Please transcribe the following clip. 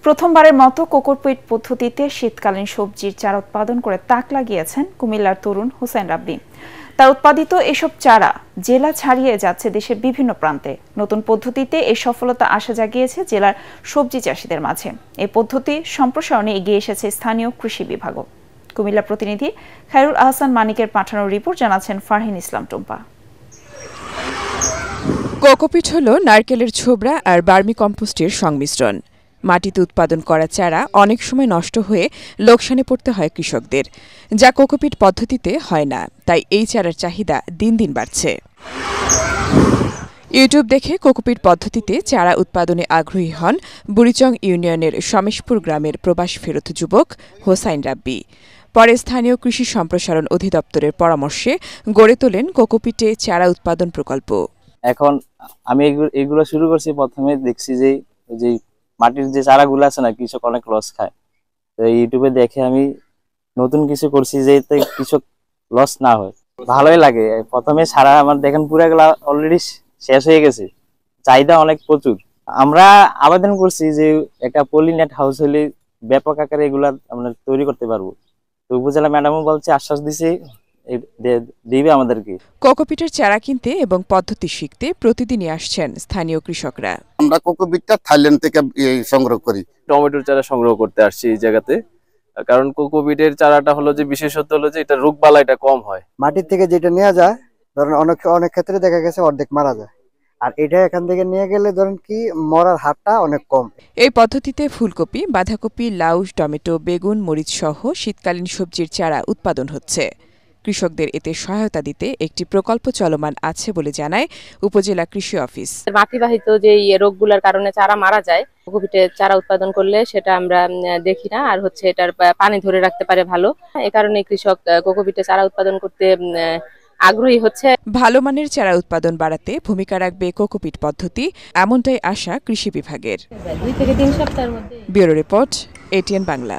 প্রথমবারের মতো কোকোপিট পদ্ধতিতে শীতকালীন সবজির চারা উৎপাদন করে তাক লাগিয়েছেন কুমিল্লার তরুণ হোসেন রাব্বি। তার উৎপাদিত এসব চারা জেলা ছাড়িয়ে যাচ্ছে দেশের বিভিন্ন প্রান্তে। নতুন পদ্ধতিতে এই সফলতা আশা জাগিয়েছে জেলার সবজি চাষিদের মাঝে। এই পদ্ধতি সম্প্রসারণে এগিয়ে এসেছে স্থানীয় কৃষি বিভাগও। কুমিল্লা প্রতিনিধি খায়রুল আহসান মানিকের পাঠানো রিপোর্ট জানাচ্ছেন ফারহিন ইসলাম টুম্পা। কোকোপিট হলো নারকেলের ছোবড়া আর বার্মি কম্পোস্টের সংমিশ্রণ। মাটিতে উৎপাদন করা চারা অনেক সময় নষ্ট হয়ে লোকসানে পড়তে হয় কৃষকদের, যা কোকোপিট পদ্ধতিতে হয় না। তাই এই চারার চাহিদা দিন দিন বাড়ছে। ইউটিউব দেখে কোকোপিট পদ্ধতিতে চারা উৎপাদনে আগ্রহী হন বুড়িচং ইউনিয়নের সমেশপুর গ্রামের প্রবাস ফেরত যুবক হোসাইন রাব্বি। পরে স্থানীয় কৃষি সম্প্রসারণ অধিদপ্তরের পরামর্শে গড়ে তোলেন কোকোপিটে চারা উৎপাদন প্রকল্প। এখন আমি এগুলো শুরু করছি। প্রথমে দেখছি যে মাটির যে চারাগুলো আছে না, কৃষক অনেক লস খায়। তো ইউটিউবে দেখে আমি নতুন কিছু করছি যেতে কৃষক লস না হয়। ভালোই লাগে। প্রথমে সারা আমার দেখেন পুরাগুলা অলরেডি শেষ হয়ে গেছে, চাহিদা অনেক প্রচুর। আমরা আবেদন করছি যে একটা পলিনেট হাউস হলে ব্যাপক আকারে এগুলা আমরা তৈরি করতে পারবো। তো উপজেলা ম্যাডামও বলছে, আশ্বাস দিছে দিবে আমাদেরকে। কোকোপিটের চারা কিনতে এবং পদ্ধতি শিখতে প্রতিদিনই আসছেন স্থানীয় কৃষকরা। আমরা কোকোপিটটা থাইল্যান্ড থেকে সংগ্রহ করি। টমেটোর চারা সংগ্রহ করতে আসছি এই জায়গাতে, কারণ কোকোপিটের চারাটা হলো যে বিশেষত্ব হলো যে এটা রোগবালাইটা কম হয়। মাটির থেকে যেটা নেওয়া যায়, ধরেন অনেক ক্ষেত্রে দেখা গেছে অর্ধেক মারা যায়, আর এটা এখান থেকে নিয়ে গেলে ধরেন কি মরার হারটা অনেক কম। এই পদ্ধতিতে ফুলকপি, বাঁধাকপি, লাউ, টমেটো, বেগুন, মরিচ সহ শীতকালীন সবজির চারা উৎপাদন হচ্ছে। কৃষকদের এতে সহায়তা দিতে একটি প্রকল্প চলমান আছে বলে জানায় উপজেলা কৃষি অফিস। মাটিবাহিত যে রোগগুলোর কারণে চারা মারা যায়, কোকোপিটে চারা উৎপাদন করলে সেটা আমরা দেখি না, আর হচ্ছে এটার পানি ধরে রাখতে পারে ভালো। এই কারণে কৃষক কোকোপিটে চারা উৎপাদন করতে আগ্রহী হচ্ছে। ভালো মানের চারা উৎপাদন বাড়াতে ভূমিকা রাখবে কোকোপিট পদ্ধতি, এমনটাই আশা কৃষি বিভাগের। 2 থেকে 3 সপ্তাহের মধ্যে। Bureau report, ATN Bangla.